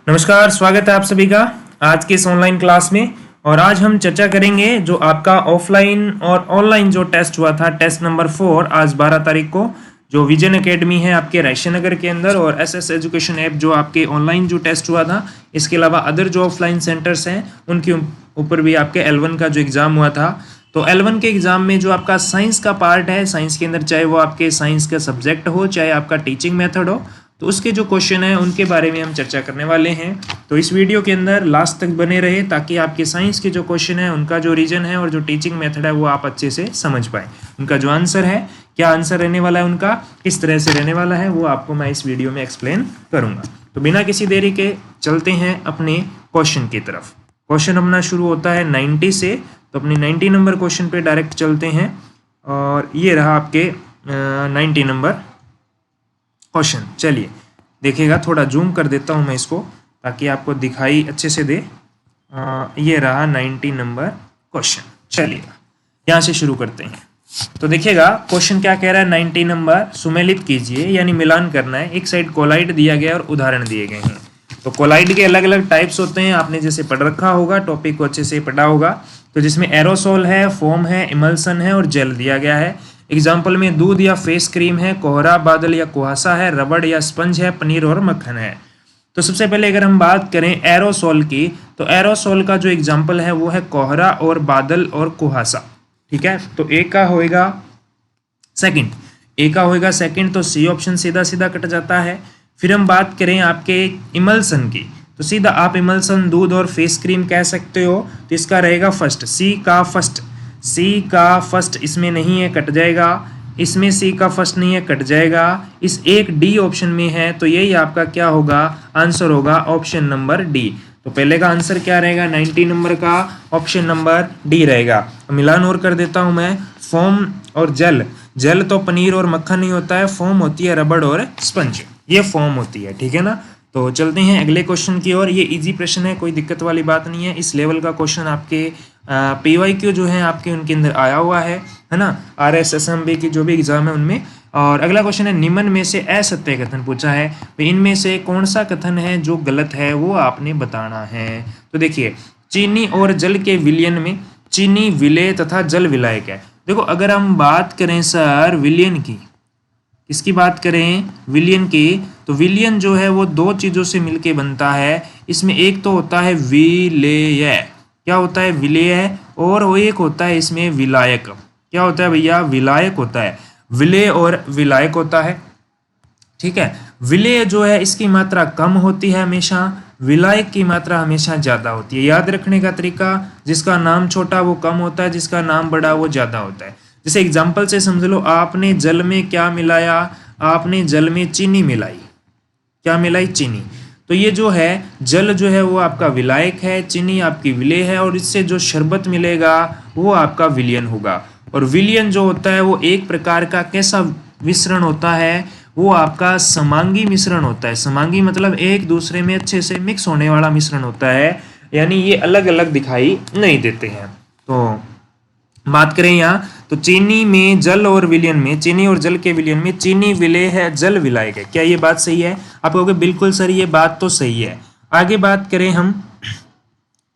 नमस्कार, स्वागत है आप सभी का आज के इस ऑनलाइन क्लास में। और आज हम चर्चा करेंगे जो आपका ऑफलाइन और ऑनलाइन जो टेस्ट हुआ था, टेस्ट नंबर 4 आज 12 तारीख को, जो विजन एकेडमी है आपके रायशन नगर के अंदर, और एसएस एजुकेशन ऐप जो आपके ऑनलाइन जो टेस्ट हुआ था, इसके अलावा अदर जो ऑफलाइन सेंटर्स हैं उनके ऊपर भी आपके L1 का जो एग्ज़ाम हुआ था। तो L1 के एग्ज़ाम में जो आपका साइंस का पार्ट है, साइंस के अंदर चाहे वो आपके साइंस का सब्जेक्ट हो, चाहे आपका टीचिंग मेथड हो, तो उसके जो क्वेश्चन हैं उनके बारे में हम चर्चा करने वाले हैं। तो इस वीडियो के अंदर लास्ट तक बने रहे ताकि आपके साइंस के जो क्वेश्चन है उनका जो रीजन है और जो टीचिंग मेथड है वो आप अच्छे से समझ पाए। उनका जो आंसर है, क्या आंसर रहने वाला है उनका, किस तरह से रहने वाला है, वो आपको मैं इस वीडियो में एक्सप्लेन करूँगा। तो बिना किसी देरी के चलते हैं अपने क्वेश्चन की तरफ। क्वेश्चन अपना शुरू होता है 90 से, तो अपने 90 नंबर क्वेश्चन पे डायरेक्ट चलते हैं। और ये रहा आपके 90 नंबर क्वेश्चन। चलिए देखिएगा, थोड़ा जूम कर देता हूँ मैं इसको ताकि आपको दिखाई अच्छे से दे। ये रहा 90 नंबर क्वेश्चन। चलिए यहाँ से शुरू करते हैं। तो देखिएगा क्वेश्चन क्या कह रहा है, 90 नंबर सुमेलित कीजिए, यानी मिलान करना है। एक साइड कोलाइड दिया गया और उदाहरण दिए गए हैं। तो कोलाइड के अलग अलग टाइप्स होते हैं, आपने जैसे पढ़ रखा होगा, टॉपिक को अच्छे से पढ़ा होगा। तो जिसमें एरोसोल है, फोम है, इमल्सन है और जेल दिया गया है। एग्जाम्पल में दूध या फेस क्रीम है, कोहरा, बादल या कुहासा है, रबड़ या स्पंज है, पनीर और मक्खन है। तो सबसे पहले अगर हम बात करें एरोसोल की, तो एरोसोल का जो एग्जाम्पल है वो है कोहरा और बादल और कुहासा। ठीक है, तो ए का होएगा सेकंड, तो सी ऑप्शन सीधा सीधा कट जाता है। फिर हम बात करें आपके इमल्सन की, तो सीधा आप इमल्सन, दूध और फेस क्रीम कह सकते हो, तो इसका रहेगा फर्स्ट, सी का फर्स्ट इसमें नहीं है, कट जाएगा। इसमें सी का फर्स्ट नहीं है, कट जाएगा। इस एक डी ऑप्शन में है, तो यही आपका क्या होगा, आंसर होगा ऑप्शन नंबर डी। तो पहले का आंसर क्या रहेगा, 90 नंबर का ऑप्शन नंबर डी रहेगा। मिलान और कर देता हूं मैं, फोम और जेल तो पनीर और मक्खन नहीं होता है, फोम होती है रबड़ और स्पंज, ये फोम होती है। ठीक है ना। तो चलते हैं अगले क्वेश्चन की ओर। ये इजी प्रश्न है, कोई दिक्कत वाली बात नहीं है। इस लेवल का क्वेश्चन आपके PYQ जो है आपके उनके अंदर आया हुआ है ना, RSSMB की जो भी एग्जाम है उनमें। और अगला क्वेश्चन है, निम्न में से असत्य कथन पूछा है, इनमें से कौन सा कथन है जो गलत है वो आपने बताना है। तो देखिए, चीनी और जल के विलयन में चीनी विलय तथा जल विलायक है। देखो अगर हम बात करें सर विलयन की, किसकी बात करें, विलयन की, तो विलयन जो है वो दो चीज़ों से मिलके बनता है। इसमें एक तो होता है विलेय, क्या होता है, विलेय, और वो एक होता है इसमें विलायक। क्या होता है भैया, विलायक होता है, विलेय और विलायक होता है। ठीक है, विलेय जो है इसकी मात्रा कम होती है हमेशा, विलायक की मात्रा हमेशा ज़्यादा होती है। याद रखने का तरीका, जिसका नाम छोटा वो कम होता है, जिसका नाम बड़ा वो ज़्यादा होता है। जैसे एग्जाम्पल से समझ लो, आपने जल में क्या मिलाया, आपने जल में चीनी मिलाई, क्या मिलाई, चीनी। तो ये जो है जल जो है वो आपका विलायक है, चीनी आपकी विलेय है, और इससे जो शरबत मिलेगा वो आपका विलयन होगा। और विलयन जो होता है वो एक प्रकार का कैसा मिश्रण होता है, वो आपका समांगी मिश्रण होता है। समांगी मतलब एक दूसरे में अच्छे से मिक्स होने वाला मिश्रण होता है, यानी ये अलग अलग दिखाई नहीं देते हैं। तो बात करें यहाँ, तो चीनी में जल और विलयन में, चीनी और जल के विलयन में चीनी विलेय है, जल विलायक है। क्या ये बात सही है? आप कहोगे बिल्कुल सर ये बात तो सही है। आगे बात करें हम,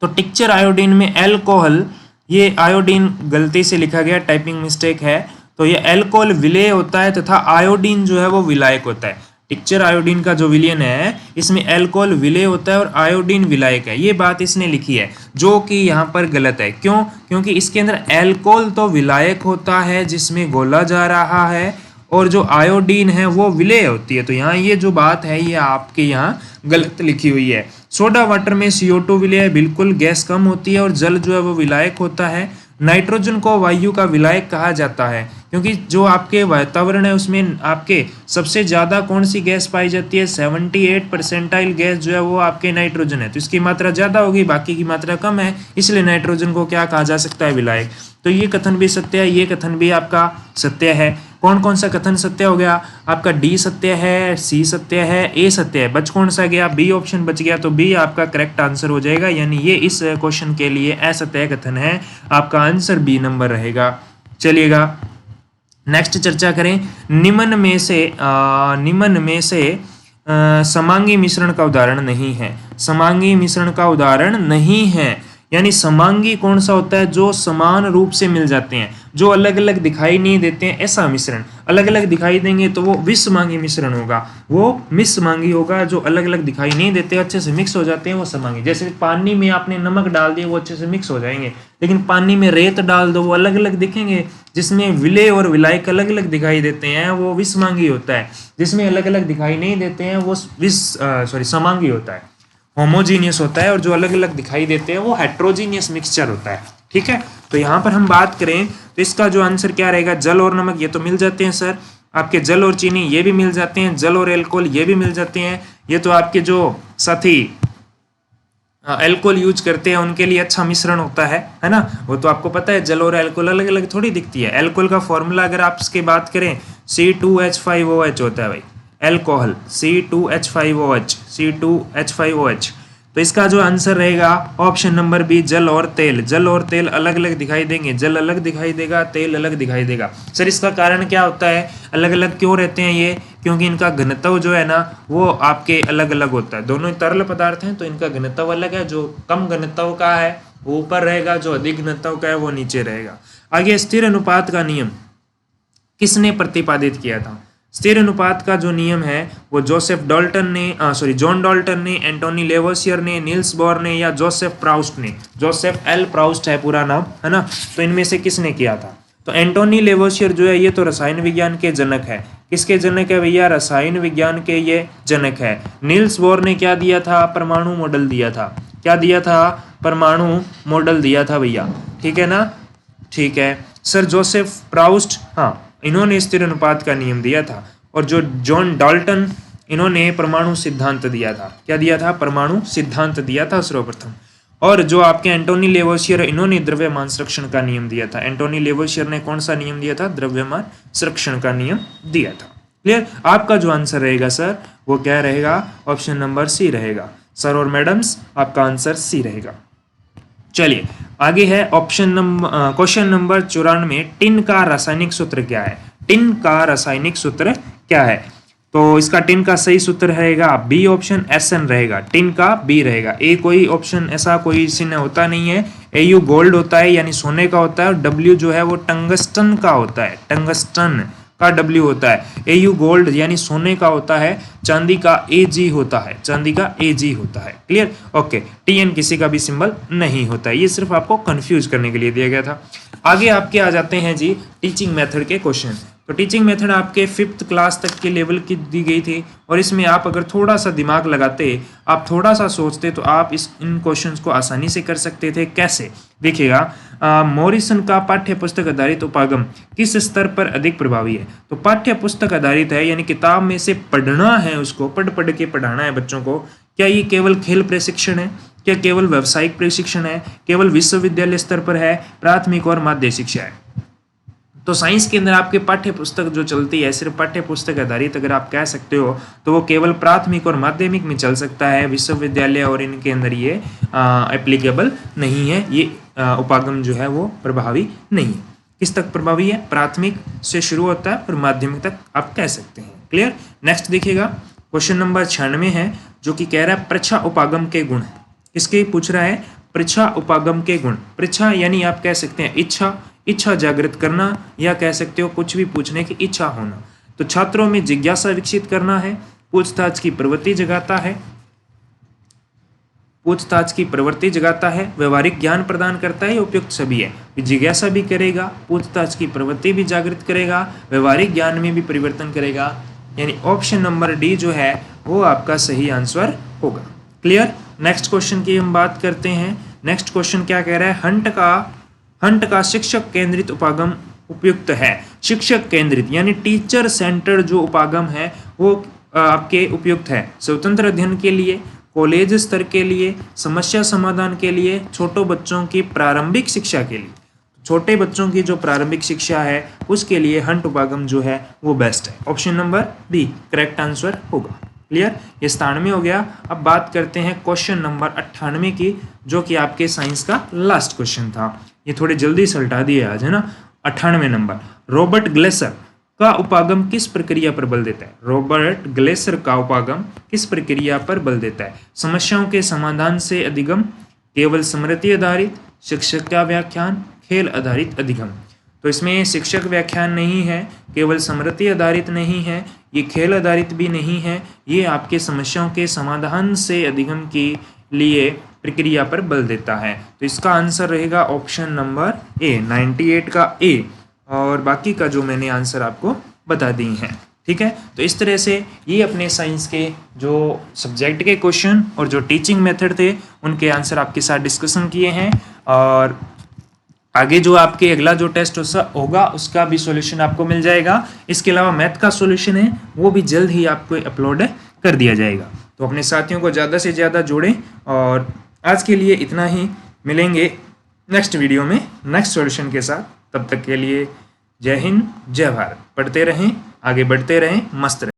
तो टिक्चर आयोडीन में एल्कोहल, ये आयोडीन गलती से लिखा गया, टाइपिंग मिस्टेक है। तो ये एल्कोहल विलेय होता है तथा आयोडीन जो है वो विलायक होता है। टिक्चर आयोडीन का जो विलयन है इसमें एल्कोहल विलेय होता है और आयोडीन विलायक है। ये बात इसने लिखी है जो कि यहाँ पर गलत है। क्यों? क्योंकि इसके अंदर एल्कोहल तो विलायक होता है जिसमें घोला जा रहा है, और जो आयोडीन है वो विलेय होती है। तो यहाँ ये जो बात है ये आपके यहाँ गलत लिखी हुई है। सोडा वाटर में CO2 विलेय, बिल्कुल गैस कम होती है, और जल जो है वो विलायक होता है। नाइट्रोजन को वायु का विलायक कहा जाता है क्योंकि जो आपके वातावरण है उसमें आपके सबसे ज़्यादा कौन सी गैस पाई जाती है, 78% गैस जो है वो आपके नाइट्रोजन है। तो इसकी मात्रा ज़्यादा होगी, बाकी की मात्रा कम है, इसलिए नाइट्रोजन को क्या कहा जा सकता है, विलायक। तो ये कथन भी सत्य है, ये कथन भी आपका सत्य है। कौन कौन सा कथन सत्य हो गया आपका, डी सत्य है, सी सत्य है, ए सत्य है, बच कौन सा गया, बी ऑप्शन बच गया। तो बी आपका करेक्ट आंसर हो जाएगा, यानी ये इस क्वेश्चन के लिए असत्य कथन है, आपका आंसर बी नंबर रहेगा। चलिएगा नेक्स्ट चर्चा करें, निम्न में से समांगी मिश्रण का उदाहरण नहीं है, समांगी मिश्रण का उदाहरण नहीं है। यानी समांगी कौन सा होता है, जो समान रूप से मिल जाते हैं, जो अलग अलग दिखाई नहीं देते हैं, ऐसा मिश्रण। अलग अलग दिखाई देंगे तो वो विषमांगी मिश्रण होगा, वो मिश्रमांगी होगा। जो अलग अलग दिखाई नहीं देते, अच्छे से मिक्स हो जाते हैं, वो समांगी। जैसे पानी में आपने नमक डाल दिया, वो अच्छे से मिक्स हो जाएंगे, लेकिन पानी में रेत डाल दो, वो अलग अलग दिखेंगे। जिसमें विलय और विलायक अलग अलग दिखाई देते हैं, वो विषमांगी होता है। जिसमें अलग अलग दिखाई नहीं देते हैं, वो समांगी होता है, होमोजीनियस होता है। और जो अलग अलग दिखाई देते हैं वो हेट्रोजीनियस मिक्सचर होता है। ठीक है, तो यहाँ पर हम बात करें तो इसका जो आंसर क्या रहेगा, जल और नमक ये तो मिल जाते हैं सर, आपके जल और चीनी ये भी मिल जाते हैं, जल और एल्कोहल ये भी मिल जाते हैं। ये तो आपके जो साथी एल्कोहल यूज करते हैं उनके लिए अच्छा मिश्रण होता है ना। वो तो आपको पता है, जल और एल्कोहल अलग अलग थोड़ी दिखती है। एल्कोहल का फॉर्मूला अगर आप इसकी बात करें, C2H5OH होता है भाई, एल्कोहल C2H5OH, C2H5OH। तो इसका जो आंसर रहेगा ऑप्शन नंबर बी, जल और तेल। जल और तेल अलग अलग दिखाई देंगे, जल अलग दिखाई देगा, तेल अलग दिखाई देगा। सर इसका कारण क्या होता है, अलग अलग क्यों रहते हैं ये, क्योंकि इनका घनत्व जो है ना वो आपके अलग अलग होता है। दोनों तरल पदार्थ हैं तो इनका घनत्व अलग है। जो कम घनत्व का है वो ऊपर रहेगा, जो अधिक घनत्व का है वो नीचे रहेगा। आगे स्थिर अनुपात का नियम किसने प्रतिपादित किया था। स्थिर अनुपात का जो नियम है वो जॉन डाल्टन ने, एंटोनी लेवोसियर ने, नील्स बोर ने या जोसेफ प्राउस्ट ने। जोसेफ एल प्राउस्ट है पूरा नाम, है ना। तो इनमें से किसने किया था। तो एंटोनी लेवोसियर जो है ये तो रसायन विज्ञान के जनक है। किसके जनक है भैया, रसायन विज्ञान के ये जनक है। नील्स बोर ने क्या दिया था, परमाणु मॉडल दिया था। क्या दिया था, परमाणु मॉडल दिया था भैया, ठीक है ना। ठीक है सर, जोसेफ प्राउस्ट, हाँ, इन्होंने स्थिर अनुपात का नियम दिया था। और जो जॉन डाल्टन, इन्होंने परमाणु सिद्धांत दिया था। क्या दिया था, परमाणु सिद्धांत दिया था सर्वप्रथम। और जो आपके एंटोनी लेवोसियर, इन्होंने द्रव्यमान संरक्षण का नियम दिया था। एंटोनी लेवोसियर ने कौन सा नियम दिया था, द्रव्यमान संरक्षण का नियम दिया था। क्लियर। आपका जो आंसर रहेगा सर वो क्या रहेगा, ऑप्शन नंबर सी रहेगा। सर और मैडम्स आपका आंसर सी रहेगा। चलिए आगे है क्वेश्चन नंबर 94। टिन का रासायनिक सूत्र क्या है। टिन का रासायनिक सूत्र क्या है। तो इसका टिन का सही सूत्र रहेगा बी ऑप्शन, SN रहेगा। टिन का बी रहेगा। ए कोई ऑप्शन ऐसा कोई चिन्ह होता नहीं है। AU गोल्ड होता है यानी सोने का होता है, और W जो है वो टंगस्टन का होता है, टंगस्टन का W होता है। AU गोल्ड यानी सोने का होता है, चांदी का AG होता है, चांदी का AG होता है। Clear, okay. TN किसी का भी सिंबल नहीं होता है, ये सिर्फ आपको कंफ्यूज करने के लिए दिया गया था। आगे आपके आ जाते हैं जी टीचिंग मेथड के क्वेश्चन। तो टीचिंग मेथड आपके 5th क्लास तक के लेवल की दी गई थी, और इसमें आप अगर थोड़ा सा दिमाग लगाते, आप थोड़ा सा सोचते, तो आप इन क्वेश्चंस को आसानी से कर सकते थे। कैसे, देखिएगा, मॉरिसन का पाठ्य पुस्तक आधारित उपागम किस स्तर पर अधिक प्रभावी है। तो पाठ्य पुस्तक आधारित है यानी किताब में से पढ़ना है, उसको पढ़ के पढ़ाना है बच्चों को। क्या ये केवल खेल प्रशिक्षण है, क्या केवल व्यावसायिक प्रशिक्षण है, केवल विश्वविद्यालय स्तर पर है, प्राथमिक और माध्यमिक शिक्षा है। तो साइंस के अंदर आपके पाठ्य पुस्तक जो चलती है सिर्फ पाठ्य पुस्तक आधारित अगर आप कह सकते हो, तो वो केवल प्राथमिक और माध्यमिक में चल सकता है। विश्वविद्यालय और इनके अंदर ये एप्लीकेबल नहीं है। ये उपागम जो है वो प्रभावी नहीं है। किस तक प्रभावी है, प्राथमिक से शुरू होता है और माध्यमिक तक आप कह सकते हैं। क्लियर। नेक्स्ट देखिएगा, क्वेश्चन नंबर 96 है, जो कि कह रहा है पृच्छा उपागम के गुण। किसके पूछ रहा है, पृच्छा उपागम के गुण। पृच्छा यानी आप कह सकते हैं इच्छा जागृत करना, या कह सकते हो कुछ भी पूछने की इच्छा होना। तो छात्रों में जिज्ञासा विकसित करना है, पूछताछ की प्रवृत्ति जगाता है, पूछताछ की प्रवृत्ति जगाता है, व्यवहारिक ज्ञान प्रदान करता है, उपयुक्त सभी है। जिज्ञासा भी करेगा, पूछताछ की प्रवृत्ति भी जागृत करेगा, व्यवहारिक ज्ञान में भी परिवर्तन करेगा। यानी ऑप्शन नंबर डी जो है वो आपका सही आंसर होगा। क्लियर। नेक्स्ट क्वेश्चन की हम बात करते हैं। नेक्स्ट क्वेश्चन क्या कह रहा है, हंट का शिक्षक केंद्रित उपागम उपयुक्त है। शिक्षक केंद्रित यानी टीचर सेंटर जो उपागम है वो आपके उपयुक्त है स्वतंत्र अध्ययन के लिए, कॉलेज स्तर के लिए, समस्या समाधान के लिए, छोटे बच्चों की प्रारंभिक शिक्षा के लिए। छोटे बच्चों की जो प्रारंभिक शिक्षा है उसके लिए हंट उपागम जो है वो बेस्ट है। Option number b correct answer होगा। क्लियर, ये 97 हो गया। अब बात करते हैं क्वेश्चन नंबर 98 की, जो कि आपके साइंस का लास्ट क्वेश्चन था। ये थोड़े जल्दी से उल्टा दिए आज, है ना। 98 नंबर, रॉबर्ट ग्लेसर का उपागम किस प्रक्रिया पर बल देता है? रॉबर्ट ग्लेसर का उपागम किस प्रक्रिया पर बल देता है? समस्याओं के समाधान से अधिगम, केवल स्मृति आधारित, शिक्षक का व्याख्यान, खेल आधारित अधिगम। तो इसमें शिक्षक व्याख्यान नहीं है, केवल स्मृति आधारित नहीं है, ये खेल आधारित भी नहीं है, ये आपके समस्याओं के समाधान से अधिगम के लिए प्रक्रिया पर बल देता है। तो इसका आंसर रहेगा ऑप्शन नंबर ए, 98 का ए, और बाकी का जो मैंने आंसर आपको बता दी हैं। ठीक है, तो इस तरह से ये अपने साइंस के जो सब्जेक्ट के क्वेश्चन और जो टीचिंग मेथड थे उनके आंसर आपके साथ डिस्कशन किए हैं, और आगे जो आपके अगला जो टेस्ट होगा उसका भी सॉल्यूशन आपको मिल जाएगा। इसके अलावा मैथ का सॉल्यूशन है वो भी जल्द ही आपको अपलोड कर दिया जाएगा। तो अपने साथियों को ज़्यादा से ज़्यादा जोड़ें, और आज के लिए इतना ही। मिलेंगे नेक्स्ट वीडियो में नेक्स्ट सॉल्यूशन के साथ। तब तक के लिए जय हिंद, जय भारत। पढ़ते रहें, आगे बढ़ते रहें, मस्त रहें।